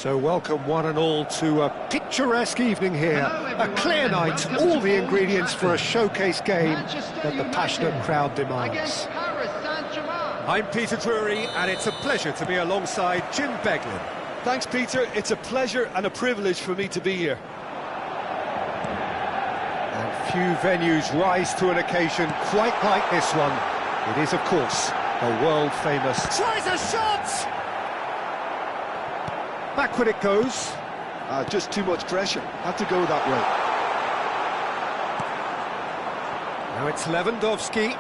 So welcome one and all to a picturesque evening here, a clear night, all the ingredients for a showcase game that the passionate crowd demands. I'm Peter Drury, and it's a pleasure to be alongside Jim Beglin. Thanks, Peter. It's a pleasure and a privilege for me to be here. And few venues rise to an occasion quite like this one. It is, of course, the world-famous... Tries a shot! Backward it goes. Just too much pressure. Had to go that way. Now it's Lewandowski.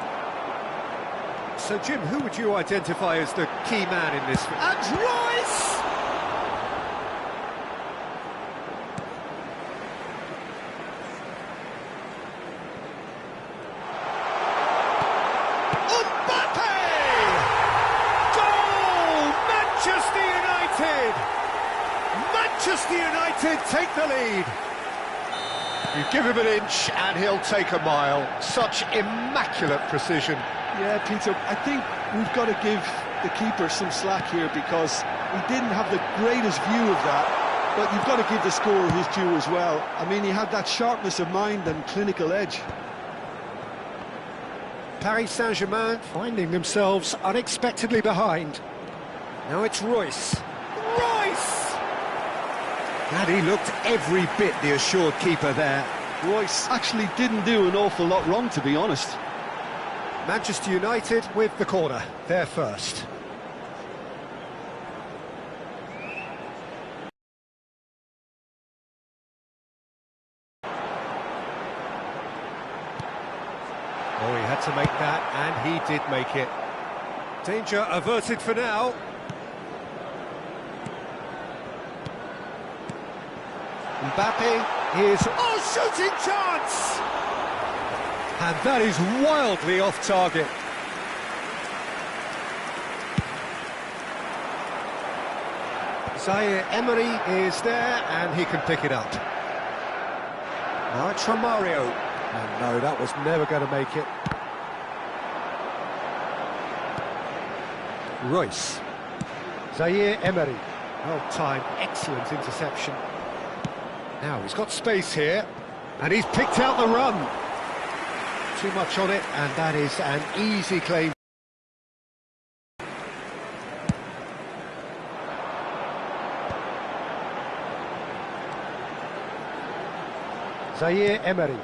So, Jim, who would you identify as the key man in this? And Royce! Manchester United take the lead. You give him an inch and he'll take a mile. Such immaculate precision. Yeah, Peter, I think we've got to give the keeper some slack here because he didn't have the greatest view of that, but you've got to give the scorer his due as well. I mean, he had that sharpness of mind and clinical edge. Paris Saint-Germain finding themselves unexpectedly behind. Now it's Royce. And he looked every bit the assured keeper there. Royce actually didn't do an awful lot wrong, to be honest. Manchester United with the corner, they're first. Oh, he had to make that, and he did make it. Danger averted for now. Mbappe is... Oh, shooting chance! And that is wildly off target. Zaire Emery is there, and he can pick it up. Now it's from Mario. And no, that was never going to make it. Royce. Zaire Emery. Well timed, excellent interception. Now, he's got space here, and he's picked out the run. Too much on it, and that is an easy claim. Zaire Emery.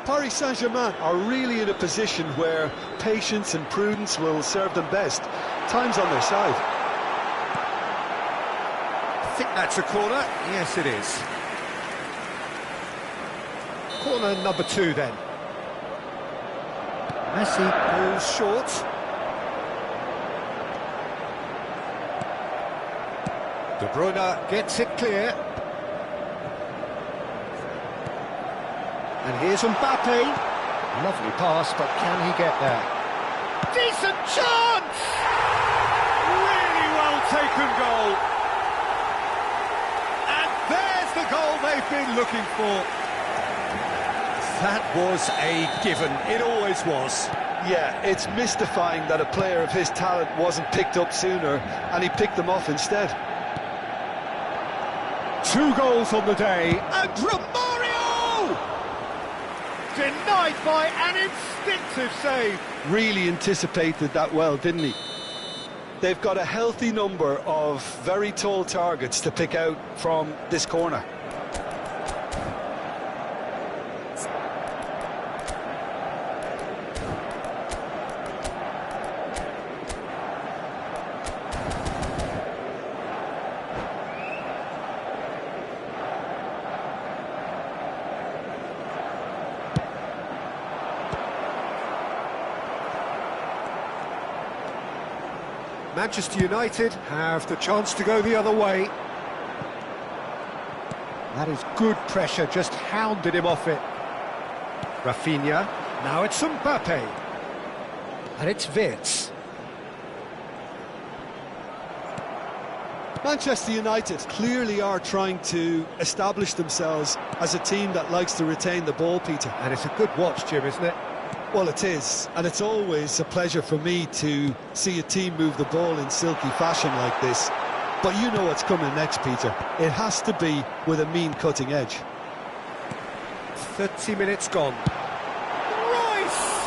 Paris Saint-Germain are really in a position where patience and prudence will serve them best. Time's on their side. I think that's a corner. Yes, it is. Corner number 2, then. Messi goes short. De Bruyne gets it clear. And here's Mbappe. Lovely pass, but can he get there? Decent chance! Really well taken goal. The goal they've been looking for. That was a given. It always was. Yeah, it's mystifying that a player of his talent wasn't picked up sooner, and he picked them off instead. 2 goals on the day. And Romario! Denied by an instinctive save. Really anticipated that well, didn't he? They've got a healthy number of very tall targets to pick out from this corner. Manchester United have the chance to go the other way. That is good pressure, just hounded him off it. Rafinha, now it's Mbappe. And it's Wirtz. Manchester United clearly are trying to establish themselves as a team that likes to retain the ball, Peter. And it's a good watch, Jim, isn't it? Well, it is, and it's always a pleasure for me to see a team move the ball in silky fashion like this. But you know what's coming next, Peter. It has to be with a mean cutting edge. 30 minutes gone. Rice!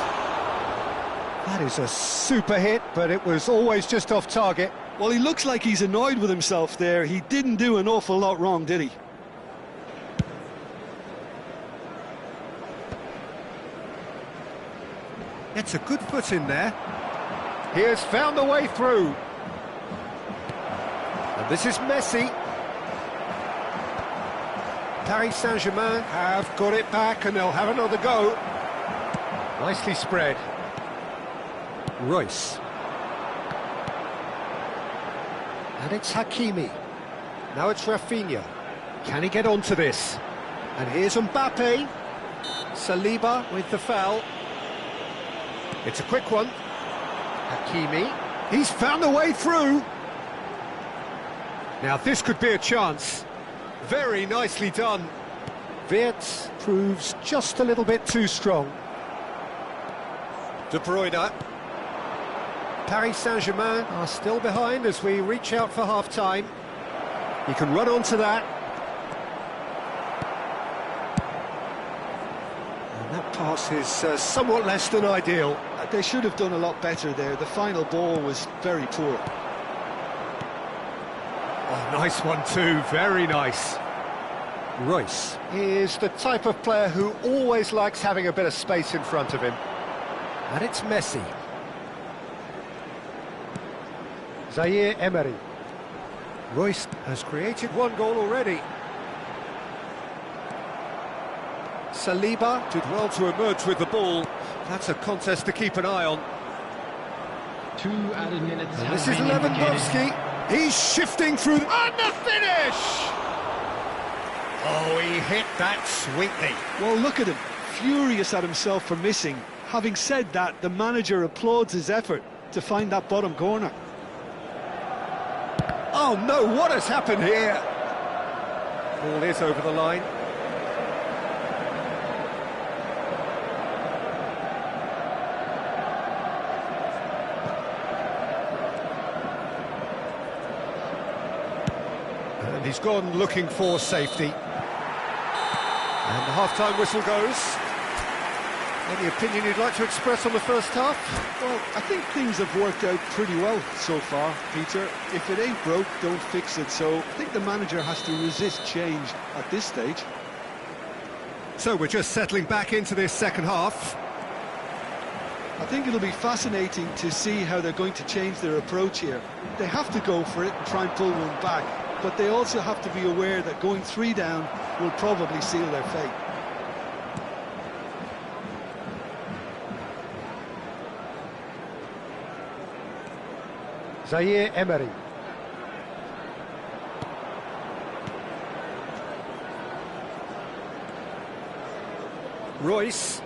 That is a super hit, but it was always just off target. Well, he looks like he's annoyed with himself there. He didn't do an awful lot wrong, did he? It's a good foot in there. He has found the way through. And this is Messi. Paris Saint-Germain have got it back and they'll have another go. Nicely spread. Royce. And it's Hakimi. Now it's Rafinha. Can he get onto this? And here's Mbappe. Saliba with the foul. It's a quick one. Hakimi. He's found a way through. Now this could be a chance. Very nicely done. Wirtz proves just a little bit too strong. De Bruyne. Paris Saint-Germain are still behind as we reach out for half-time. He can run onto that. And that pass is somewhat less than ideal. They should have done a lot better there. The final ball was very poor. Oh, nice one too, very nice. Royce. He is the type of player who always likes having a bit of space in front of him. And it's Messi. Zaire Emery. Royce has created one goal already. Saliba Did well to emerge with the ball. That's a contest to keep an eye on. 2 added minutes. And this is Lewandowski. He's shifting through and the finish! Oh, he hit that sweetly. Well, look at him, furious at himself for missing. Having said that, the manager applauds his effort to find that bottom corner. Oh no, what has happened here? Ball is over the line. And he's gone looking for safety. And the half-time whistle goes. Any opinion you'd like to express on the first half? Well, I think things have worked out pretty well so far, Peter. If it ain't broke, don't fix it. So I think the manager has to resist change at this stage. So we're just settling back into this second half. I think it'll be fascinating to see how they're going to change their approach here. They have to go for it and try and pull one back, but they also have to be aware that going 3 down will probably seal their fate. Zaire Emery. Royce.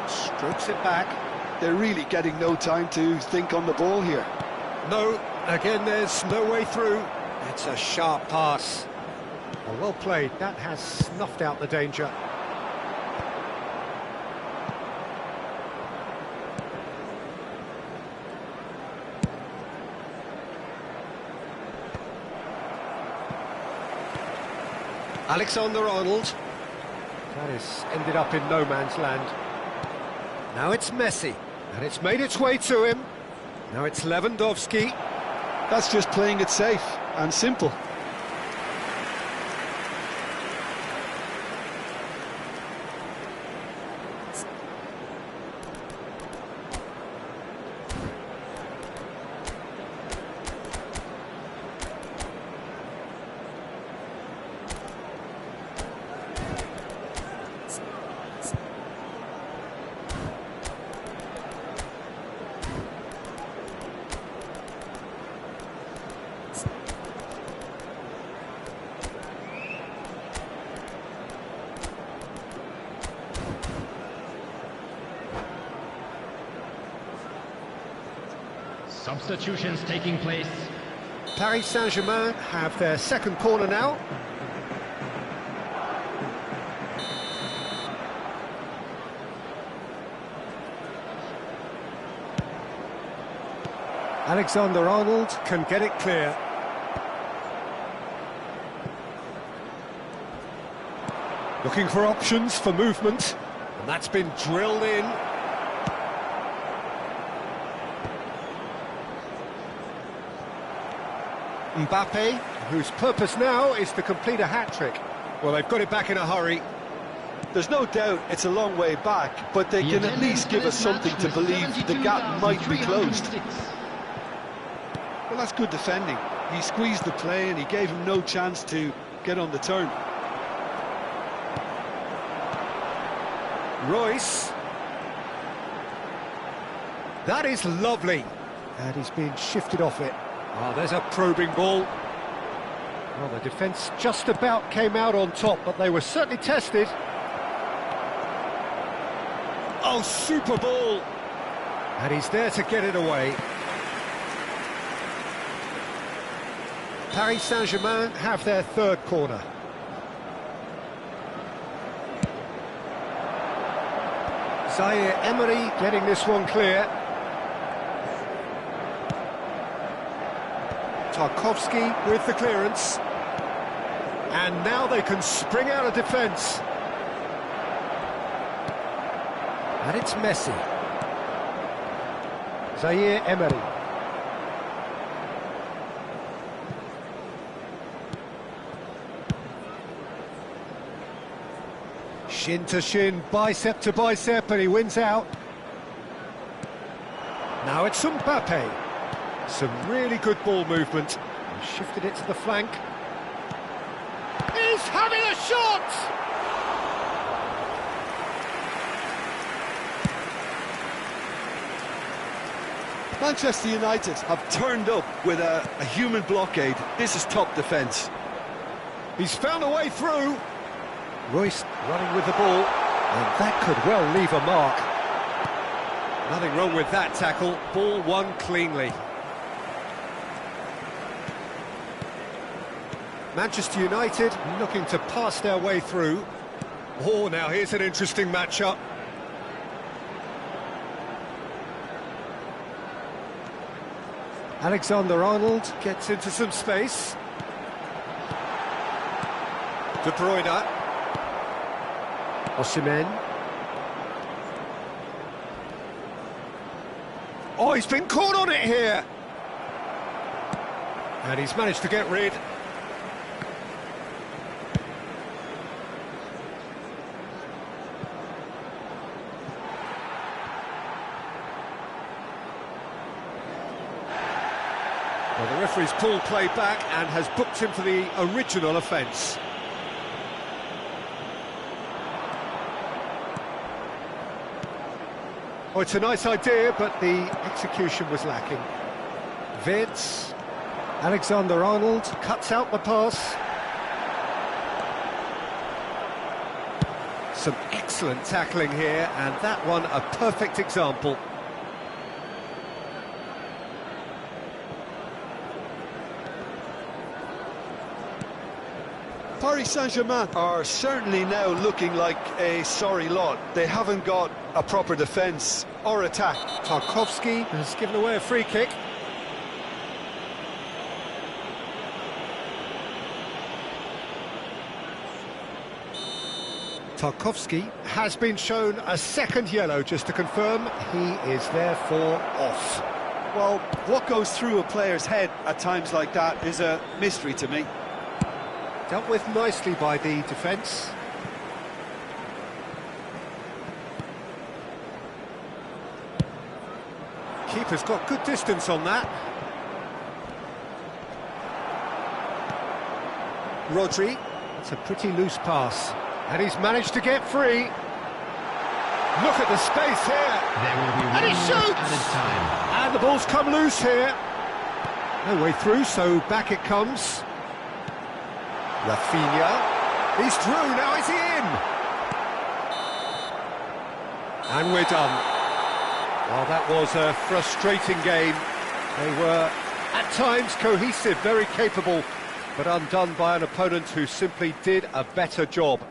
Strokes it back. They're really getting no time to think on the ball here. No, again there's no way through. It's a sharp pass. Well played, that has snuffed out the danger. Alexander-Arnold. That has ended up in no man's land. Now it's Messi, and it's made its way to him. Now it's Lewandowski. That's just playing it safe and simple. Substitutions taking place. Paris Saint-Germain have their second corner now. Alexander-Arnold can get it clear. Looking for options for movement, and that's been drilled in. Mbappe, whose purpose now is to complete a hat-trick. Well, they've got it back in a hurry. There's no doubt it's a long way back, but they can at least give us something to believe the gap might be closed. Well, that's good defending. He squeezed the play and he gave him no chance to get on the turn. Royce. That is lovely. And he's being shifted off it. Oh, there's a probing ball. Well, the defence just about came out on top, but they were certainly tested. Oh, super ball. And he's there to get it away. Paris Saint-Germain have their third corner. Zaire Emery getting this one clear. Tarkowski with the clearance. And now they can spring out of defence. And it's Messi. Zaire Emery. Shin to shin, bicep to bicep, and he wins out. Now it's Mbappe. Some really good ball movement. He shifted it to the flank. He's having a shot! Manchester United have turned up with a human blockade. This is top defence. He's found a way through. Royce running with the ball, and that could well leave a mark. Nothing wrong with that tackle. Ball won cleanly. Manchester United looking to pass their way through. Oh, now here's an interesting matchup. Alexander-Arnold gets into some space. De Bruyne. Osimhen. Oh, he's been caught on it here. And he's managed to get rid. Well, the referee's pulled play back and has booked him for the original offence. Oh, it's a nice idea, but the execution was lacking. Vids. Alexander-Arnold cuts out the pass. Some excellent tackling here, and that one a perfect example. Paris Saint-Germain are certainly now looking like a sorry lot. They haven't got a proper defence or attack. Tarkowski has given away a free kick. Tarkowski has been shown a second yellow, just to confirm. He is therefore off. Well, what goes through a player's head at times like that is a mystery to me. Dealt with nicely by the defence. Keeper's got good distance on that. Rodri, it's a pretty loose pass. And he's managed to get free. Look at the space here. There will be And he shoots! added time. And the ball's come loose here. No way through, so back it comes. Rafinha. He's through, now is he in? And we're done. Well, that was a frustrating game. They were, at times, cohesive, very capable, but undone by an opponent who simply did a better job.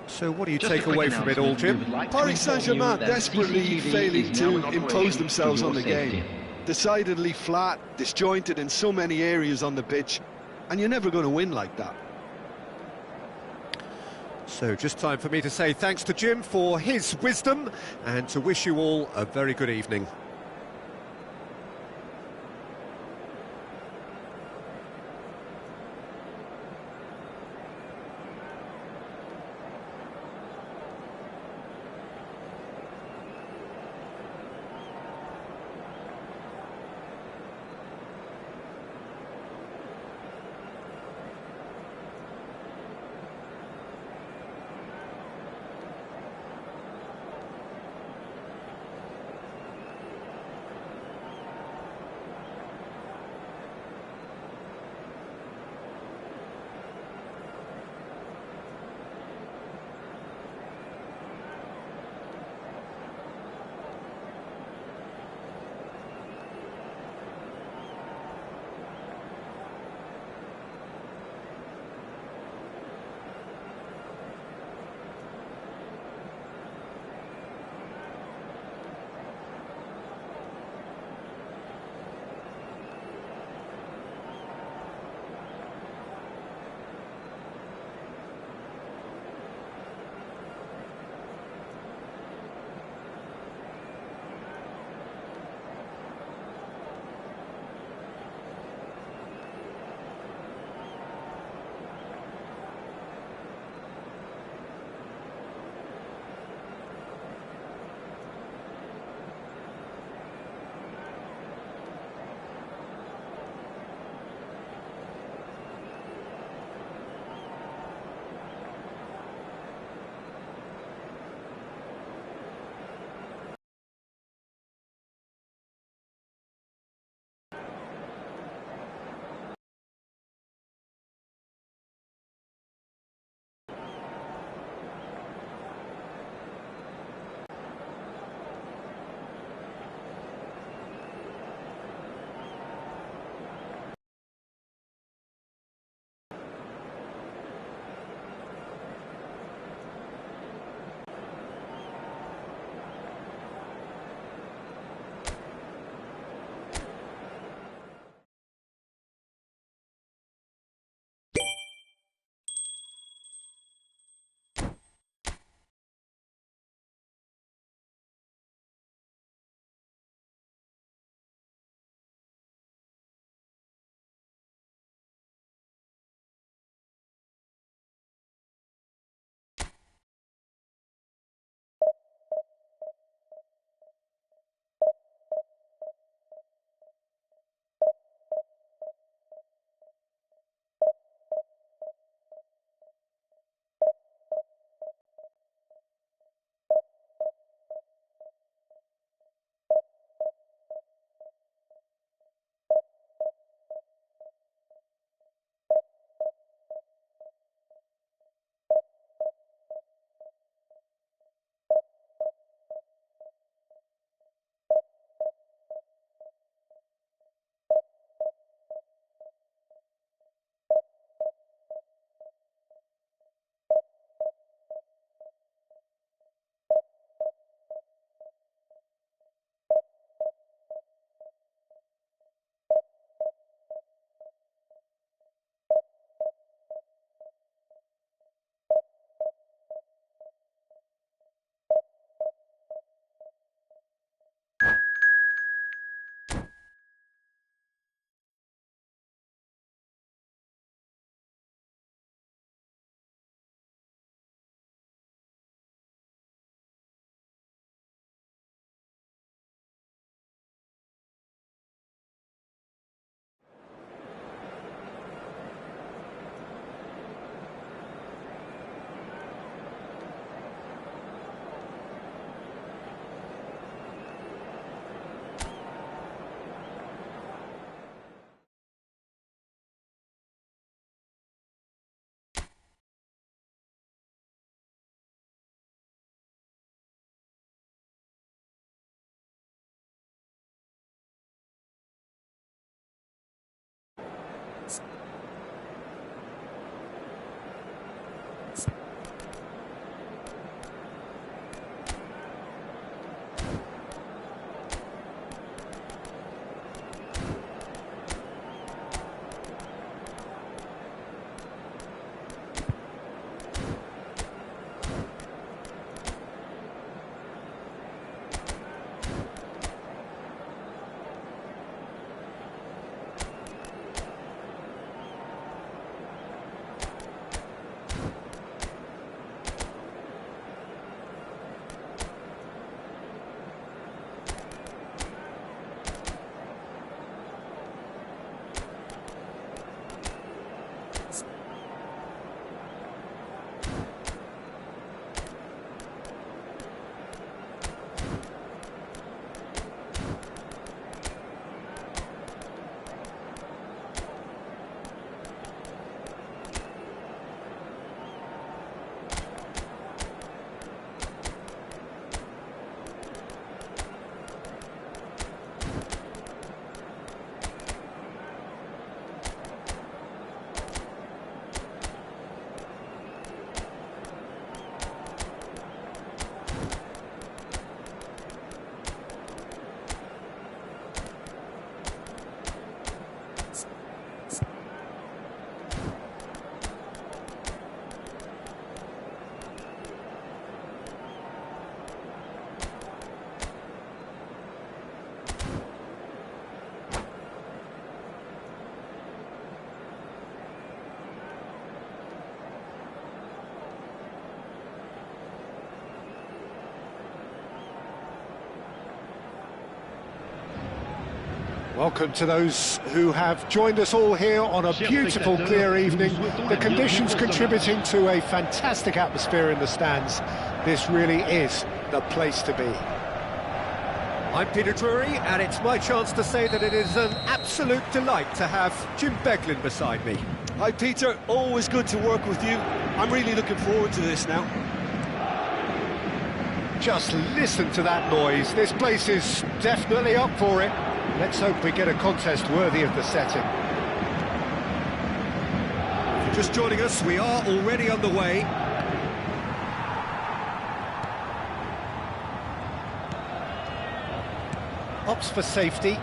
So what do you take away from it all, Jim? Paris Saint-Germain desperately failing to impose themselves on the game. decidedly flat, disjointed in so many areas on the pitch, and you're never going to win like that. So just time for me to say thanks to Jim for his wisdom and to wish you all a very good evening. Welcome to those who have joined us all here on a beautiful, clear evening. The conditions contributing to a fantastic atmosphere in the stands. This really is the place to be. I'm Peter Drury, and it's my chance to say that it is an absolute delight to have Jim Beglin beside me. Hi Peter, always good to work with you. I'm really looking forward to this now. Just listen to that noise. This place is definitely up for it. Let's hope we get a contest worthy of the setting. If you're just joining us, we are already underway. Opts for safety.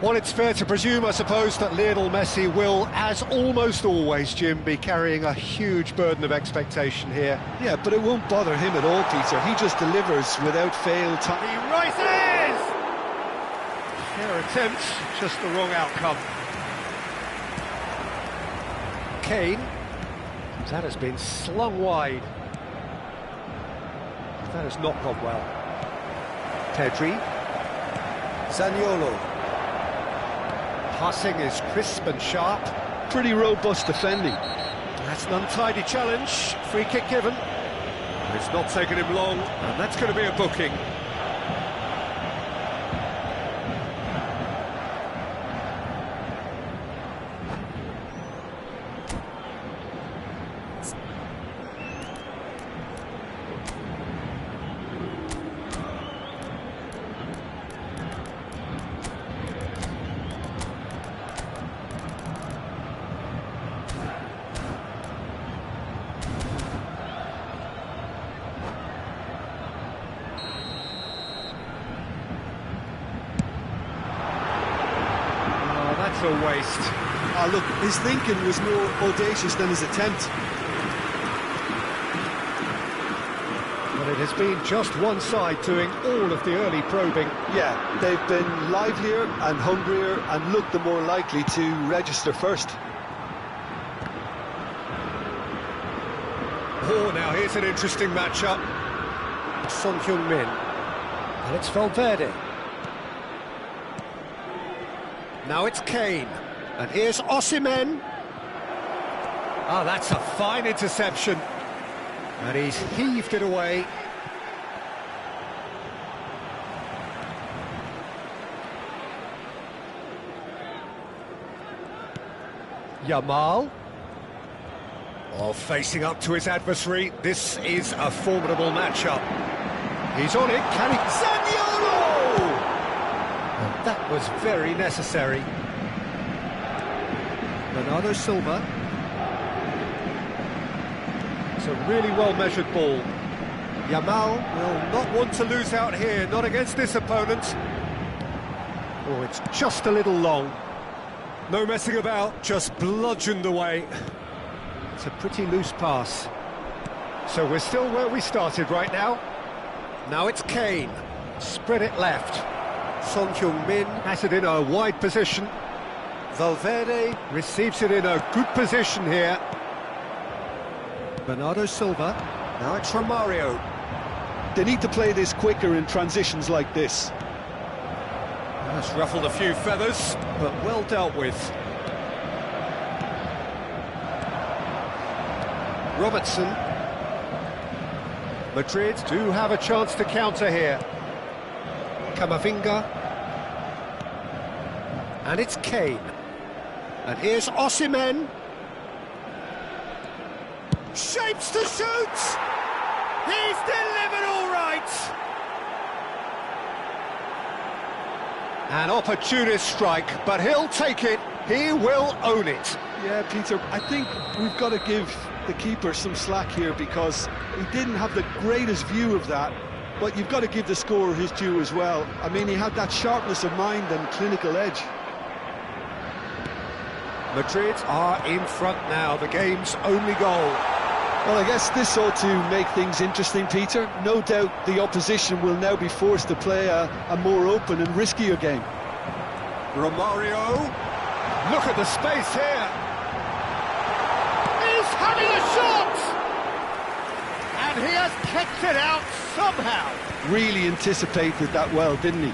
Well, it's fair to presume, I suppose, that Lionel Messi will, as almost always, Jim, be carrying a huge burden of expectation here. Yeah, but it won't bother him at all, Peter. He just delivers without fail. He rises! Fair attempt, just the wrong outcome. Kane. That has been slung wide. That has not gone well. Pedri. Zaniolo. Passing is crisp and sharp. Pretty robust defending. That's an untidy challenge. Free kick given. It's not taken him long, and that's going to be a booking. A waste. Oh, look, his thinking was more audacious than his attempt. Well, it has been just one side doing all of the early probing. Yeah, they've been livelier and hungrier and looked the more likely to register first. Oh, now here's an interesting matchup. Son Heung-min. And it's Valverde. Now it's Kane, and here's Osimhen. Ah, that's a fine interception, and he's heaved it away. Yamal. Oh, facing up to his adversary, this is a formidable matchup. He's on it, can he? Zaniolo! That was very necessary. Bernardo Silva. It's a really well-measured ball. Yamal will not want to lose out here, not against this opponent. Oh, it's just a little long. No messing about, just bludgeoned away. It's a pretty loose pass. So we're still where we started right now. Now it's Kane. Spread it left. Son Heung-min has it in a wide position. Valverde receives it in a good position here. Bernardo Silva. Now it's Romario. They need to play this quicker in transitions like this. That's ruffled a few feathers, but well dealt with. Robertson. Madrid do have a chance to counter here. Camavinga. And it's Kane. And here's Osimhen. Shapes to shoot! He's delivered all right! An opportunist strike, but he'll take it. He will own it. Yeah, Peter, I think we've got to give the keeper some slack here because he didn't have the greatest view of that. But you've got to give the scorer his due as well. I mean, he had that sharpness of mind and clinical edge. Madrid are in front now, the game's only goal. Well, I guess this ought to make things interesting, Peter. No doubt the opposition will now be forced to play a more open and riskier game. Romario. Look at the space here. He's having a shot! And he has kicked it out somehow. Really anticipated that well, didn't he?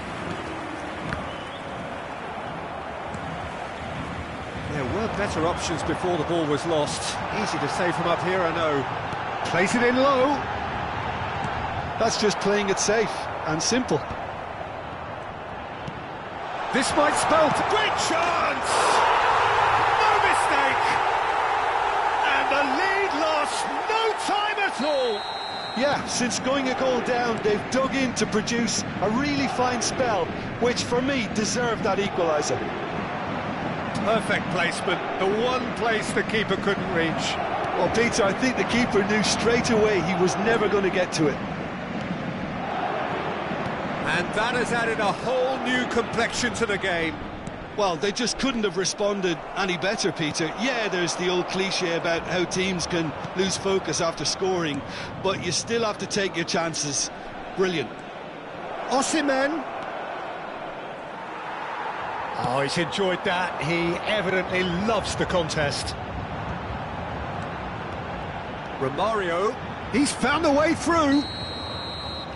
There were better options before the ball was lost. Easy to save from up here, I know. Plays it in low. That's just playing it safe and simple. This might spell great chance! No mistake! And the lead lost no time at all! Yeah, since going a goal down, they've dug in to produce a really fine spell, which for me deserved that equaliser. Perfect placement, the one place the keeper couldn't reach. Well, Peter, I think the keeper knew straight away he was never going to get to it. And that has added a whole new complexion to the game. Well, they just couldn't have responded any better, Peter. Yeah, there's the old cliche about how teams can lose focus after scoring, but you still have to take your chances. Brilliant. Osimhen. Oh, he's enjoyed that. He evidently loves the contest. Romario. He's found a way through.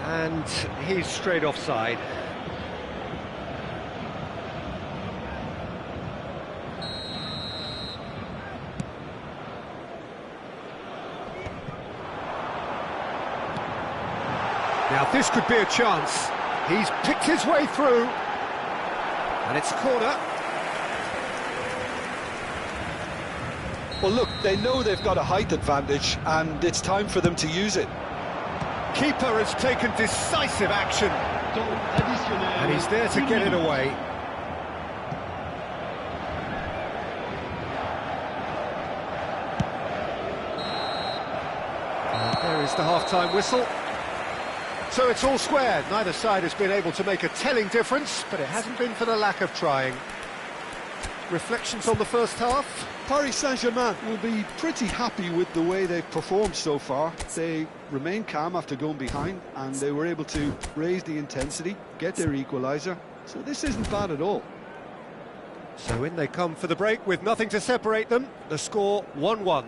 And he's straight offside. Now this could be a chance. He's picked his way through. And it's a corner. Well, look, they know they've got a height advantage, and it's time for them to use it. Keeper has taken decisive action. And he's there to get it away. And there is the half-time whistle. So it's all square. Neither side has been able to make a telling difference, but it hasn't been for the lack of trying. Reflections on the first half? Paris Saint-Germain will be pretty happy with the way they've performed so far. They remained calm after going behind, and they were able to raise the intensity, get their equaliser. So this isn't bad at all. So in they come for the break with nothing to separate them. The score 1-1.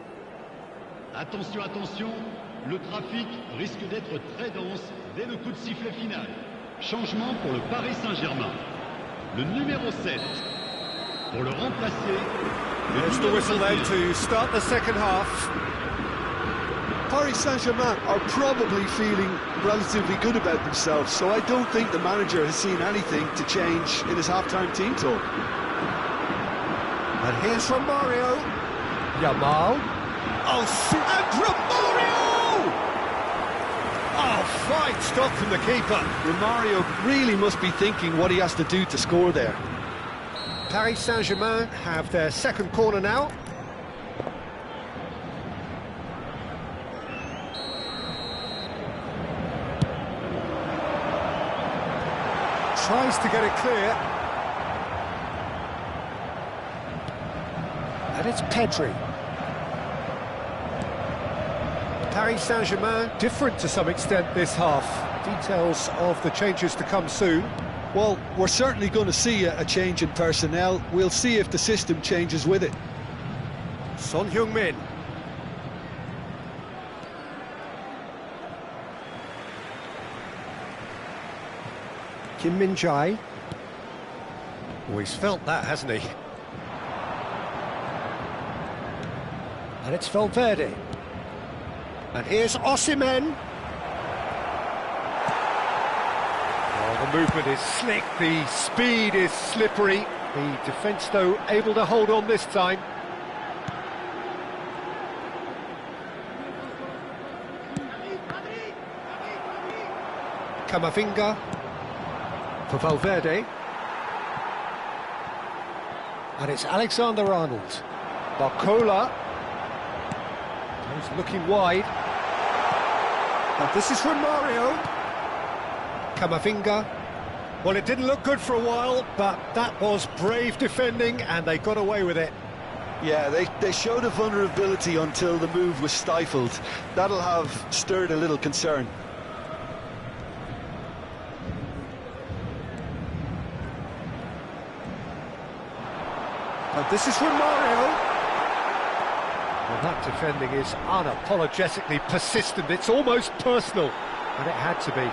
Attention, attention, le trafic risque d'être très dense dès le coup de sifflet final. Changement pour le Paris Saint-Germain. Le numéro 7, pour le remplacer. There's the whistle then to start the second half. Paris Saint-Germain are probably feeling relatively good about themselves, so I don't think the manager has seen anything to change in his half-time team talk. And here's Romario. Yamal. Oh, and Romario! Oh, fine stop from the keeper. Romario really must be thinking what he has to do to score there. Paris Saint-Germain have their second corner now. Tries to get it clear. And it's Pedri. Paris Saint-Germain different to some extent this half. Details of the changes to come soon. Well, we're certainly going to see a change in personnel. We'll see if the system changes with it. Son Heung-min. Kim Min-jae. Oh, he's felt that, hasn't he? And it's Valverde. And here's Osimhen. Oh, the movement is slick, the speed is slippery. The defence, though, able to hold on this time. Camavinga for Valverde. And it's Alexander-Arnold. Barcola. He's looking wide. And this is Romario. Camavinga. Well, it didn't look good for a while, but that was brave defending, and they got away with it. Yeah, they showed a vulnerability until the move was stifled. That'll have stirred a little concern. And this is Romario. Well, that defending is unapologetically persistent. It's almost personal, and it had to be.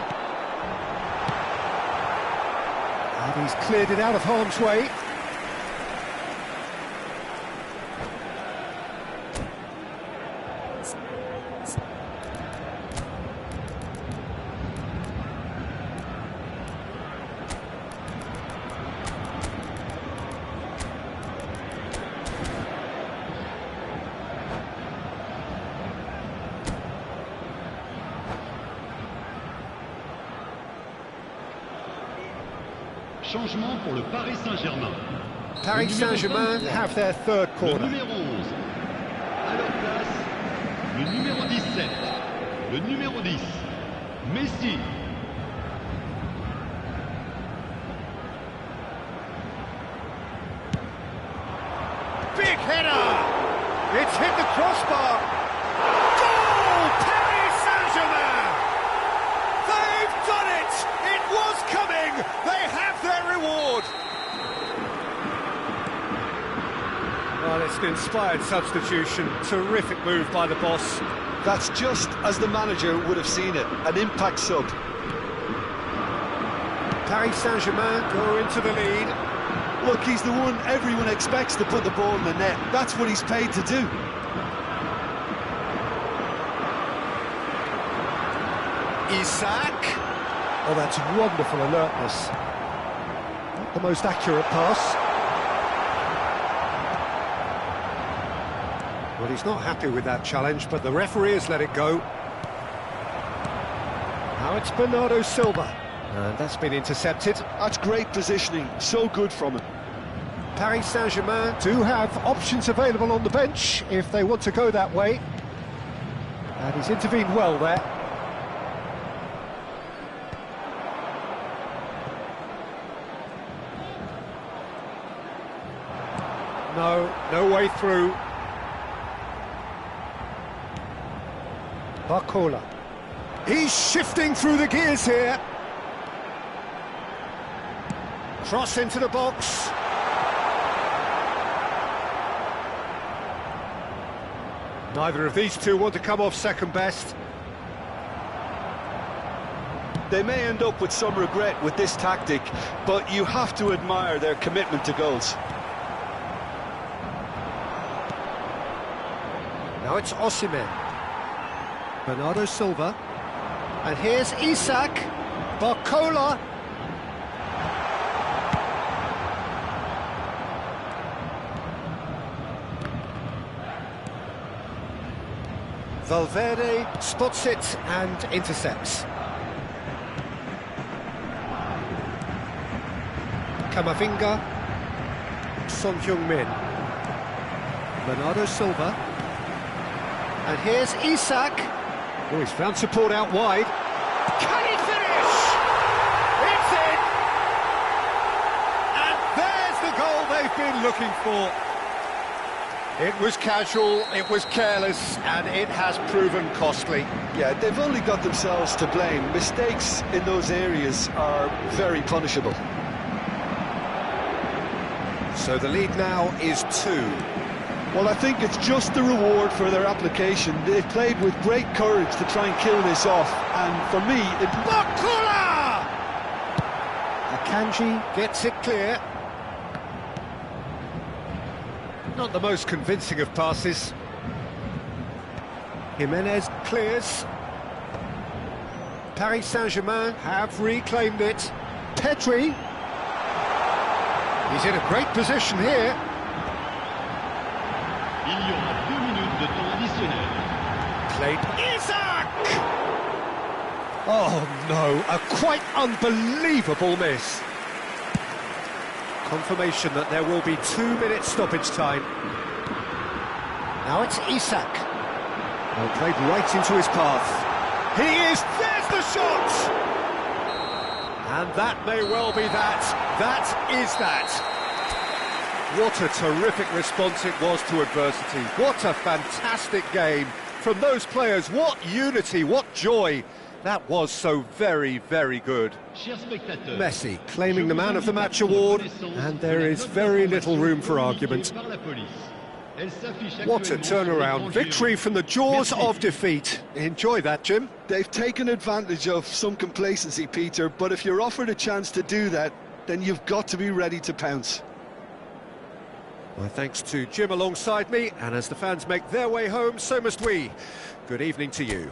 And he's cleared it out of harm's way. Changement pour le Paris Saint-Germain. Paris Saint-Germain have their third Le corner. numéro 11. À leur place, le numéro 17. Le numéro 10. Messi. Big header! It's hit the crossbar. Goal! Paris Saint-Germain! They've done it! It was coming! They have their reward! Well, it's an inspired substitution. Terrific move by the boss. That's just as the manager would have seen it, an impact sub. Paris Saint-Germain go into the lead. Look, he's the one everyone expects to put the ball in the net. That's what he's paid to do. Isak. Oh, that's wonderful alertness. Not the most accurate pass. Well, he's not happy with that challenge, but the referee has let it go. Now it's Bernardo Silva. And that's been intercepted. That's great positioning, so good from him. Paris Saint-Germain do have options available on the bench if they want to go that way. And he's intervened well there. No way through. Barcola. He's shifting through the gears here. Cross into the box. Neither of these two want to come off second best. They may end up with some regret with this tactic, but you have to admire their commitment to goals. Now it's Osimhen. Bernardo Silva. And here's Isak. Barcola. Valverde spots it and intercepts. Camavinga. Son Heung-min. Bernardo Silva. And here's Isak. Oh, he's found support out wide. Can he finish? It's in! And there's the goal they've been looking for. It was casual, it was careless, and it has proven costly. Yeah, they've only got themselves to blame. Mistakes in those areas are very punishable. So the lead now is 2. Well, I think it's just the reward for their application. They've played with great courage to try and kill this off, and for me, it... Bakula! Akanji gets it clear. Not the most convincing of passes. Jimenez clears. Paris Saint-Germain have reclaimed it. Pedri. He's in a great position here. Il y aura 2 minutes de temps additionnel. Played Isak! Oh no, a quite unbelievable miss. Confirmation that there will be 2-minute stoppage time. Now it's Isak. Well, played right into his path. He is, there's the shot! And that may well be that. That is that. What a terrific response it was to adversity. What a fantastic game from those players. What unity, what joy. That was so very, very good. Messi claiming the Man of the Match award, and there is very little room for argument. What a turnaround. Victory from the jaws of defeat. Enjoy that, Jim. They've taken advantage of some complacency, Peter, but if you're offered a chance to do that, then you've got to be ready to pounce. My thanks to Jim alongside me, and as the fans make their way home, so must we. Good evening to you.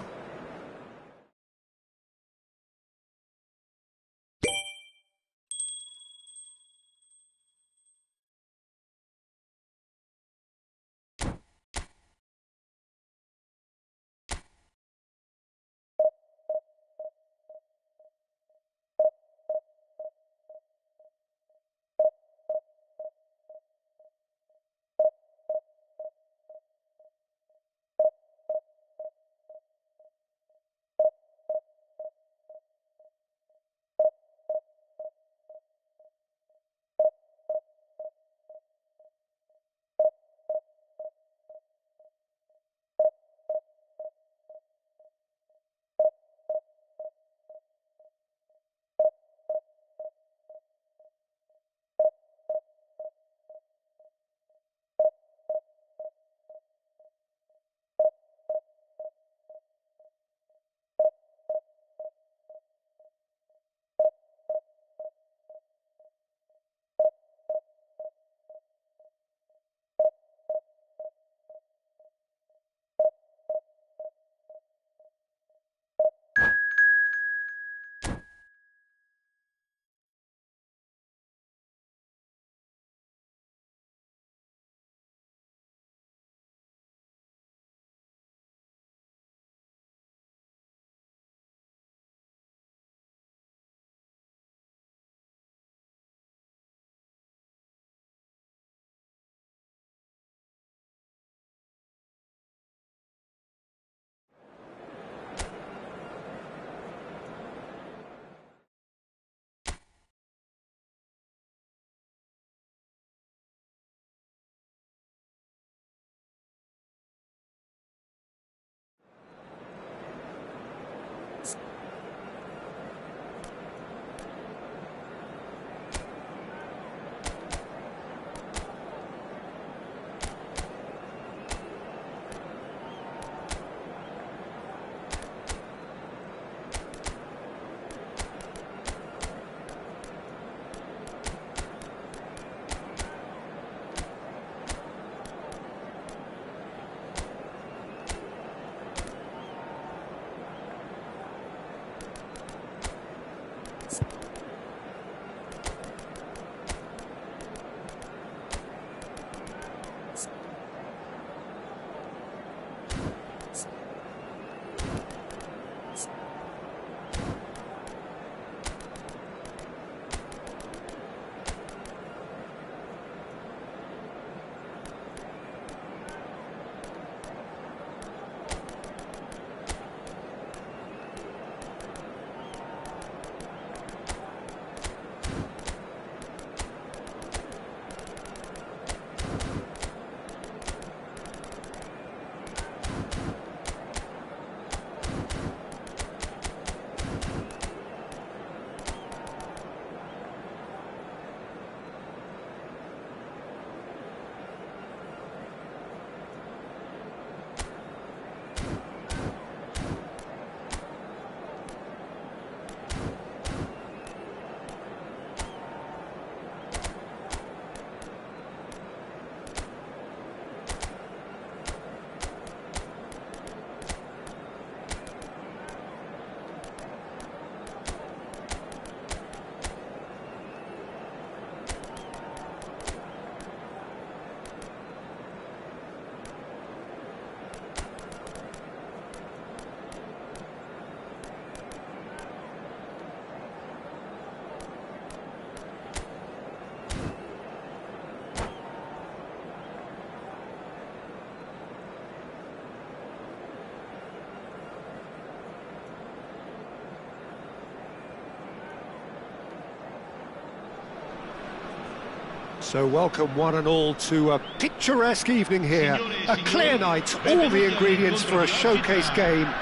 So welcome one and all to a picturesque evening here, a clear night, all the ingredients for a showcase game.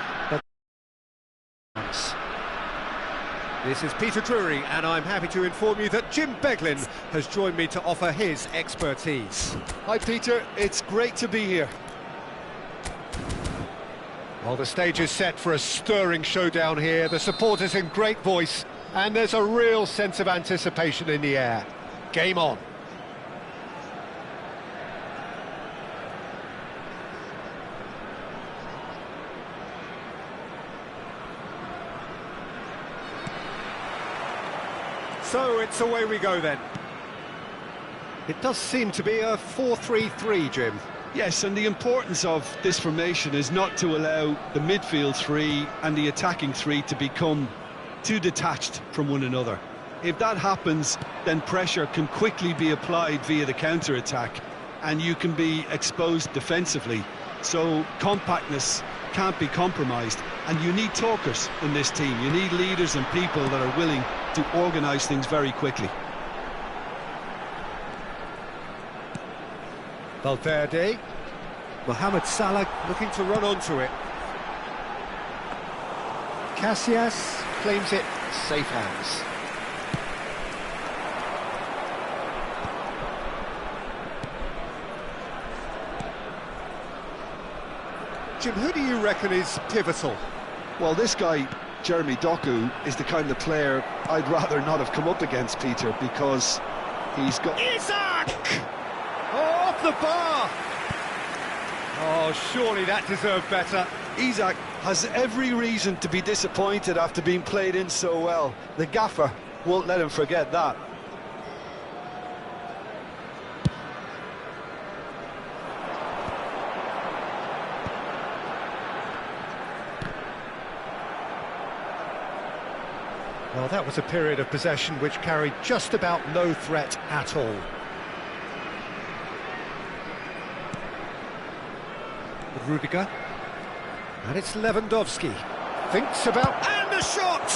This is Peter Drury, and I'm happy to inform you that Jim Beglin has joined me to offer his expertise. Hi Peter, it's great to be here. Well, the stage is set for a stirring showdown here, the supporters in great voice, and there's a real sense of anticipation in the air. Game on. So it's away we go then. It does seem to be a 4-3-3, Jim. Yes, and the importance of this formation is not to allow the midfield three and the attacking three to become too detached from one another. If that happens, then pressure can quickly be applied via the counter-attack, and you can be exposed defensively. So compactness can't be compromised, and you need talkers in this team. You need leaders and people that are willing to organise things very quickly. Valverde, Mohamed Salah looking to run onto it. Casillas claims it, safe hands. Jim, who do you reckon is pivotal? Well, this guy, Jeremy Doku, is the kind of player I'd rather not have come up against, Peter, because he's got... Isaac! Oh, off the bar! Oh, surely that deserved better. Isaac has every reason to be disappointed after being played in so well. The gaffer won't let him forget that. Well, that was a period of possession which carried just about no threat at all. Rudiger. And it's Lewandowski. Thinks about... And a shot!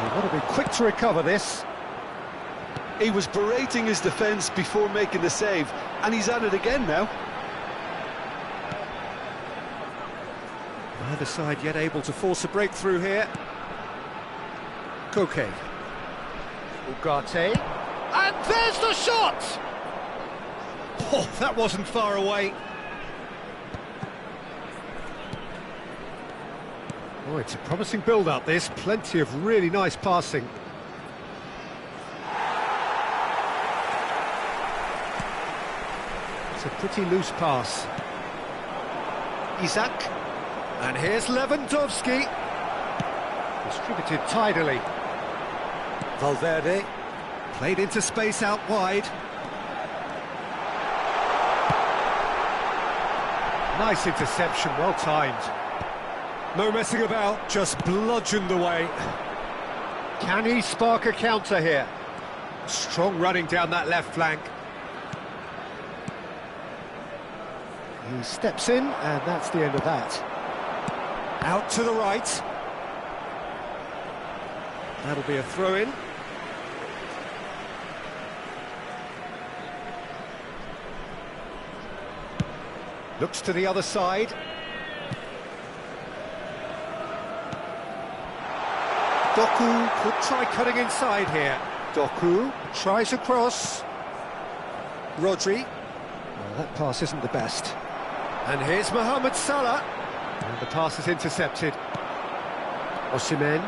They've got to be quick to recover this. He was berating his defence before making the save, and he's at it again now. Neither side yet able to force a breakthrough here. Koke. Ugarte. And there's the shot! Oh, that wasn't far away. Oh, it's a promising build-up, this. Plenty of really nice passing. It's a pretty loose pass. Isaac. And here's Lewandowski. Distributed tidily. Valverde. Played into space out wide. Nice interception, well timed. No messing about, just bludgeoned away. Can he spark a counter here? Strong running down that left flank. He steps in, and that's the end of that. Out to the right. That'll be a throw-in. Looks to the other side. Doku could try cutting inside here. Doku tries across. Rodri. Well, that pass isn't the best. And here's Mohamed Salah. And the pass is intercepted. Osimhen.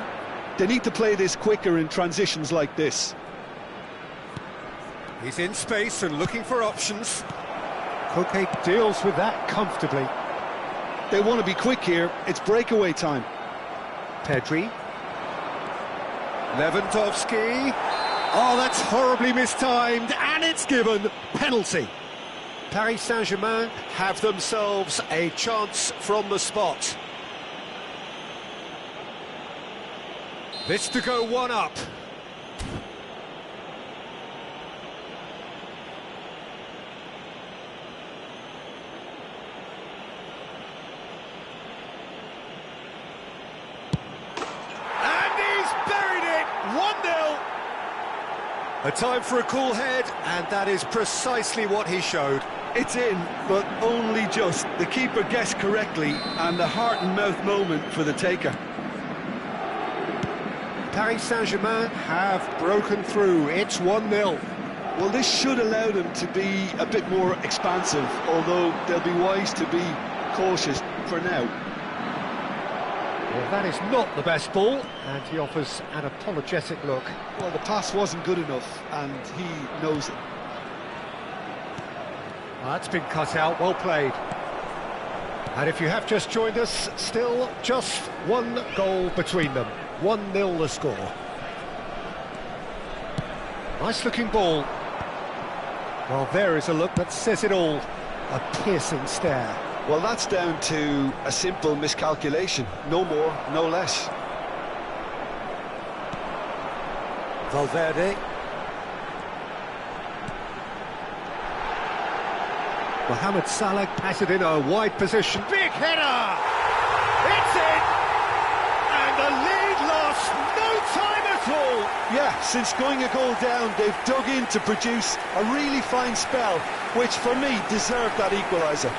They need to play this quicker in transitions like this. He's in space and looking for options. Koke deals with that comfortably. They want to be quick here. It's breakaway time. Pedri. Lewandowski. Oh, that's horribly mistimed, and it's given penalty. Paris Saint-Germain have themselves a chance from the spot. This to go one up. A time for a cool head, and that is precisely what he showed. It's in, but only just. The keeper guessed correctly, and the heart-and-mouth moment for the taker. Paris Saint-Germain have broken through. It's 1-0. Well, this should allow them to be a bit more expansive, although they'll be wise to be cautious for now. Well, that is not the best ball, and he offers an apologetic look. Well, the pass wasn't good enough, and he knows it. That's been cut out, well played. And if you have just joined us, still just one goal between them. 1-0 the score. Nice looking ball. Well, there is a look that says it all. A piercing stare. Well, that's down to a simple miscalculation. No more, no less. Valverde. Mohamed Salah has it in a wide position. Big header! It's in! And the lead lost no time at all! Yeah, since going a goal down, they've dug in to produce a really fine spell, which for me deserved that equaliser.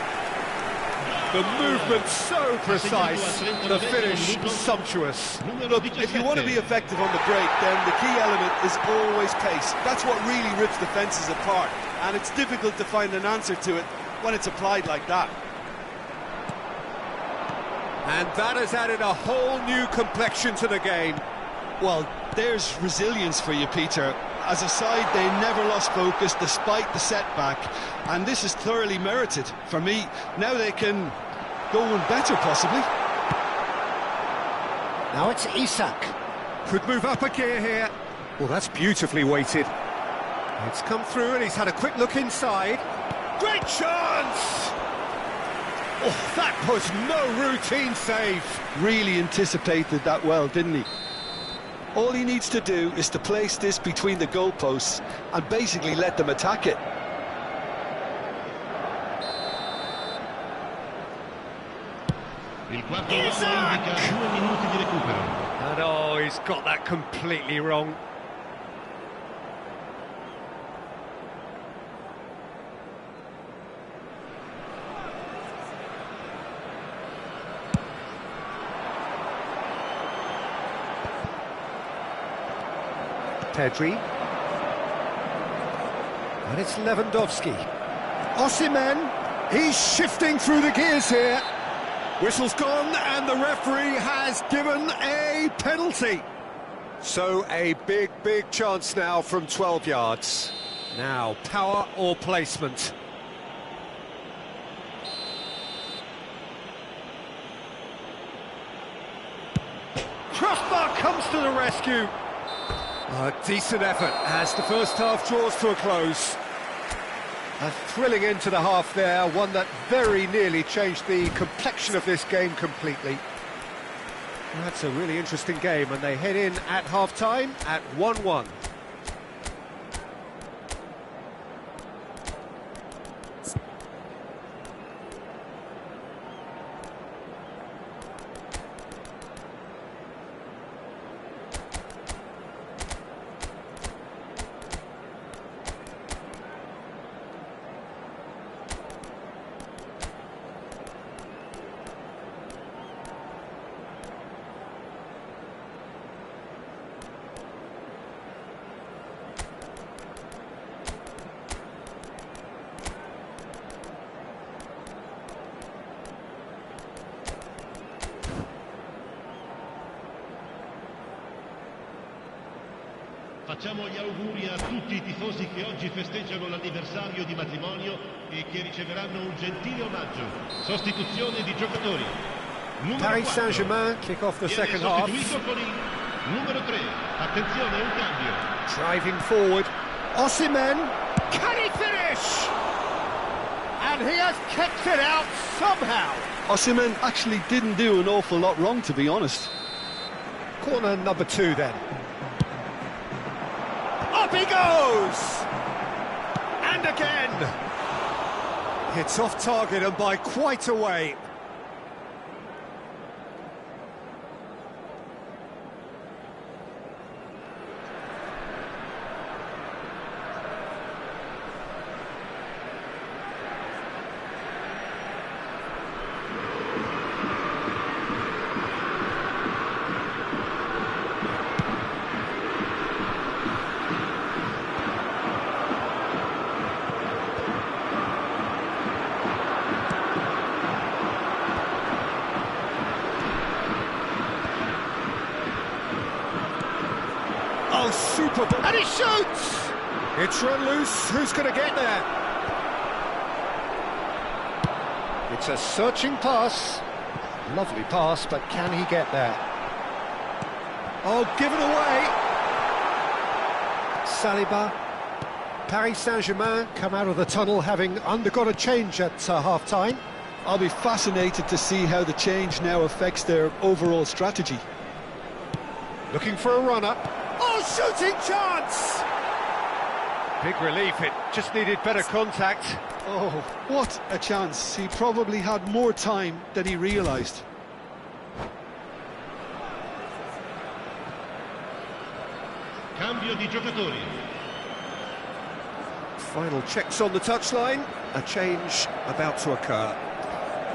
The movement so precise, the finish sumptuous. Look, if you want to be effective on the break, then the key element is always pace. That's what really rips defences apart, and it's difficult to find an answer to it when it's applied like that. And that has added a whole new complexion to the game. Well, there's resilience for you, Peter. As a side, they never lost focus despite the setback, and this is thoroughly merited. For me, now they can go one better, possibly. Now it's Isak. Could move up a gear here. Well, that's beautifully weighted. It's come through and he's had a quick look inside. Great chance! Oh, that was no routine save. Really anticipated that well, didn't he? All he needs to do is to place this between the goalposts and basically let them attack it. Il quarto tempo indica 2 minuti di recupero. And oh, he's got that completely wrong. Pedri. And it's Lewandowski. Osimhen, he's shifting through the gears here. Whistle's gone and the referee has given a penalty. So a big chance now from 12 yards. Now, power or placement? Crossbar comes to the rescue. A decent effort as the first half draws to a close. A thrilling end to the half there, one that very nearly changed the complexion of this game completely. That's a really interesting game, and they head in at half-time at 1-1. Facciamo gli auguri a tutti i tifosi che oggi festeggiano l'anniversario di matrimonio e che riceveranno un gentile omaggio. Sostituzione di giocatori. Paris Saint-Germain kick off the second half. Con il numero 3. Attenzione, un cambio. Driving forward. Osimhen. Can he finish? And he has kept it out somehow. Osimhen actually didn't do an awful lot wrong, to be honest. Corner number 2 then. Up he goes! And again! It's off target and by quite a way. keeper, and he shoots! It's run loose, who's going to get there? It's a searching pass. Lovely pass, but can he get there? Oh, given away! Saliba. Paris Saint-Germain come out of the tunnel having undergone a change at half-time. I'll be fascinated to see how the change now affects their overall strategy. Looking for a run-up. Oh, shooting chance! Big relief, it just needed better contact. Oh, what a chance. He probably had more time than he realised. Cambio di giocatori. Final checks on the touchline. A change about to occur.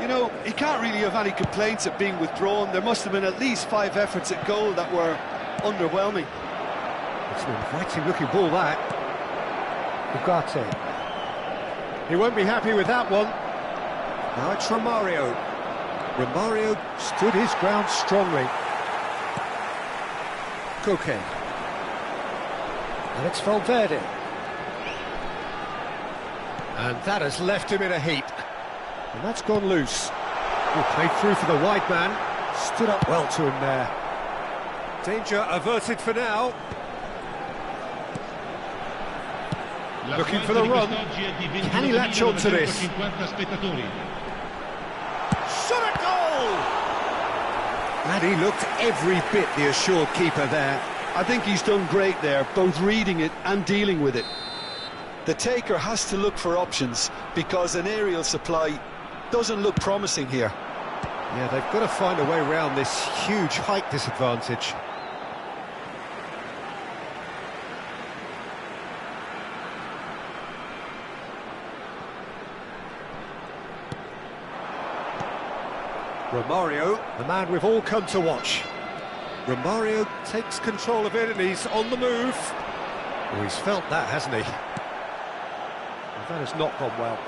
You know, he can't really have any complaints at being withdrawn. There must have been at least 5 efforts at goal that were underwhelming. It's an inviting-looking ball, that. Ugarte. He won't be happy with that one. Now it's Romario. Romario stood his ground strongly. Koke. And it's Valverde. And that has left him in a heap. And that's gone loose. He played through for the wide man. Stood up well to him there. Danger averted for now. Looking for the run. Can he latch on to this? Shot a goal! And he looked every bit the assured keeper there. I think he's done great there, both reading it and dealing with it. The taker has to look for options because an aerial supply doesn't look promising here. Yeah, they've got to find a way around this huge height disadvantage. Romario, the man we've all come to watch. Romario takes control of it and he's on the move. Oh, he's felt that, hasn't he? Well, that has not gone well.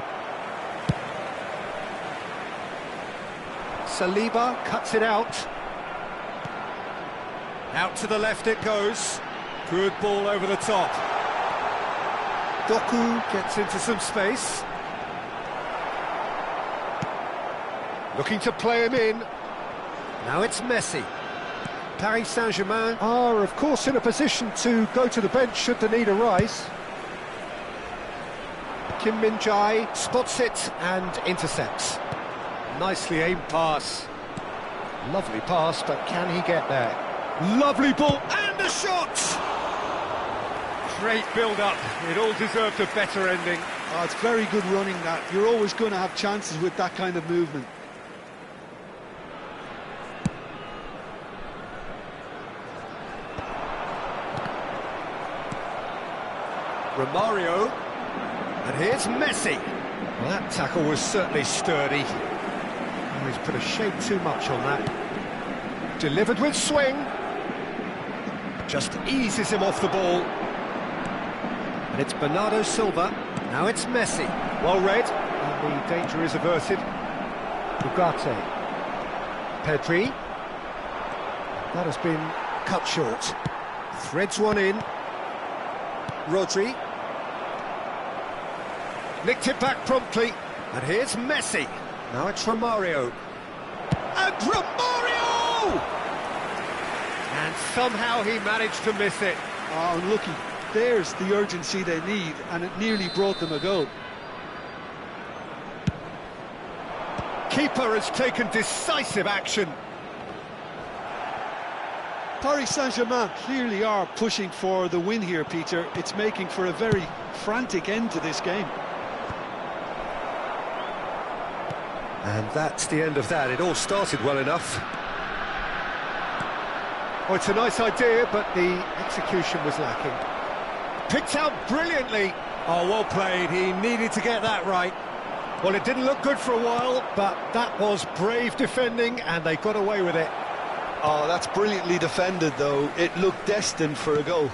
Saliba cuts it out. Out to the left it goes. Good ball over the top. Doku gets into some space. Looking to play him in. Now it's Messi. Paris Saint-Germain are, of course, in a position to go to the bench should the need arise. Kim Min-jae spots it and intercepts. Nicely aimed pass. Lovely pass, but can he get there? Lovely ball and a shot! Great build-up. It all deserved a better ending. Oh, it's very good running, that. You're always going to have chances with that kind of movement. Romario, and here's Messi. Well, that tackle was certainly sturdy. Oh, he's put a shade too much on that. Delivered with swing. Just eases him off the ball. And it's Bernardo Silva. Now it's Messi. Well read, and the danger is averted. Ugarte. Pedri. That has been cut short. Threads one in. Rodri. Nicked it back promptly. And here's Messi. Now it's Romario. And Romario! And somehow he managed to miss it. Oh, unlucky. There's the urgency they need, and it nearly brought them a goal. Keeper has taken decisive action. Paris Saint-Germain clearly are pushing for the win here, Peter. It's making for a very frantic end to this game. And that's the end of that. It all started well enough. Oh, it's a nice idea, but the execution was lacking. Picked out brilliantly. Oh, well played. He needed to get that right. Well, it didn't look good for a while, but that was brave defending, and they got away with it. Oh, that's brilliantly defended, though. It looked destined for a goal.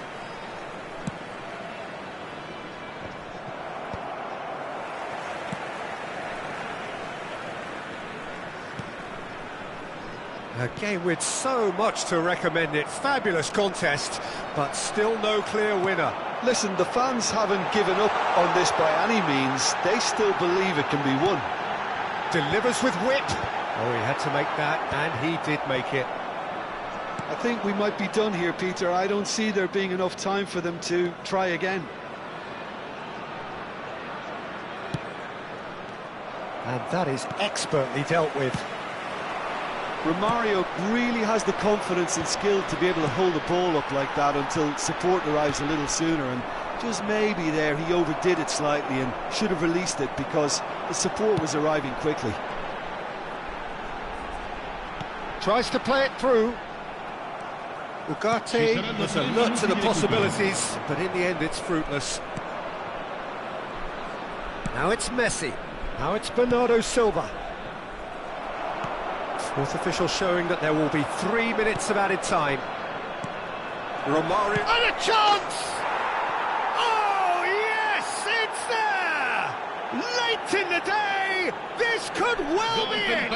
A game with so much to recommend it. Fabulous contest, but still no clear winner. Listen, the fans haven't given up on this by any means. They still believe it can be won. Delivers with whip. Oh, he had to make that, and he did make it. I think we might be done here, Peter. I don't see there being enough time for them to try again. And that is expertly dealt with. Romario really has the confidence and skill to be able to hold the ball up like that until support arrives a little sooner, and just maybe there he overdid it slightly and should have released it because the support was arriving quickly. Tries to play it through. Ugarte was alert to the possibilities, but in the end it's fruitless. Now it's Messi. Now it's Bernardo Silva. Fourth official showing that there will be 3 minutes of added time. Romario. And a chance! Oh, yes, it's there! Late in the day, this could well be it!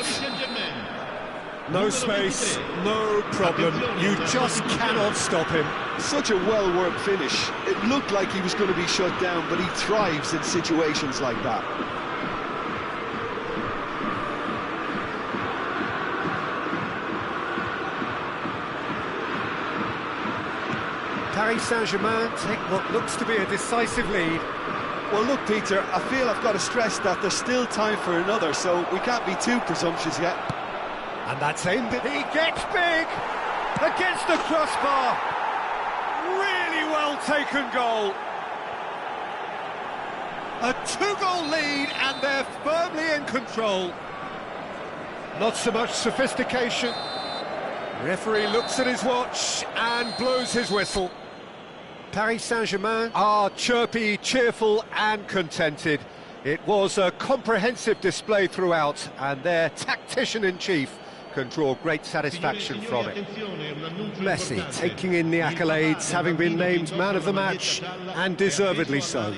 No space, no problem, you just cannot stop him. Such a well-worked finish. It looked like he was going to be shut down, but he thrives in situations like that. Paris Saint-Germain take what looks to be a decisive lead. Well, look, Peter, I feel I've got to stress that there's still time for another, so we can't be too presumptuous yet. And that's aimed at... He gets big! Against the crossbar! Really well taken goal. A 2-goal lead, and they're firmly in control. Not so much sophistication. Referee looks at his watch and blows his whistle. Paris Saint-Germain are chirpy, cheerful and contented. It was a comprehensive display throughout, and their tactician-in-chief can draw great satisfaction from it. Messi taking in the accolades, having been named man of the match, and deservedly so.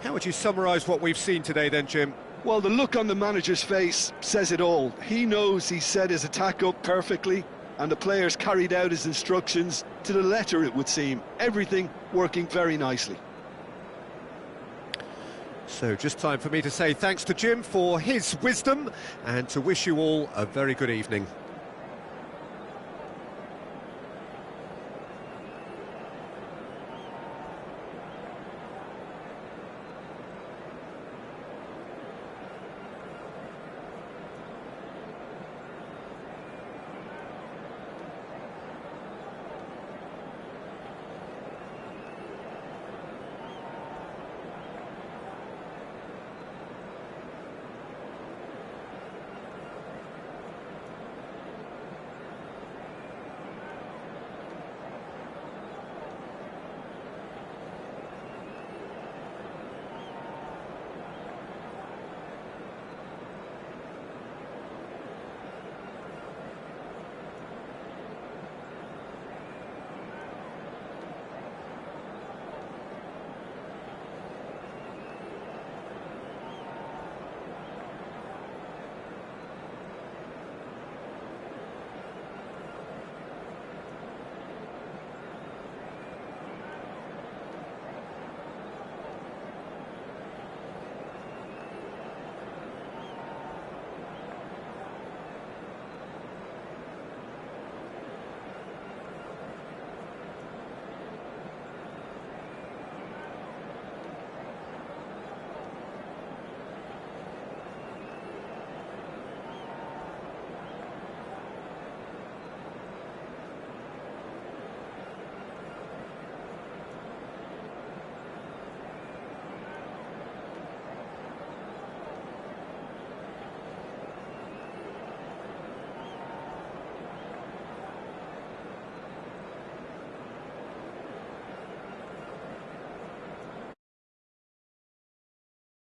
How would you summarise what we've seen today then, Jim? Well, the look on the manager's face says it all. He knows he set his attack up perfectly, and the players carried out his instructions to the letter, it would seem. Everything working very nicely. So just time for me to say thanks to Jim for his wisdom and to wish you all a very good evening.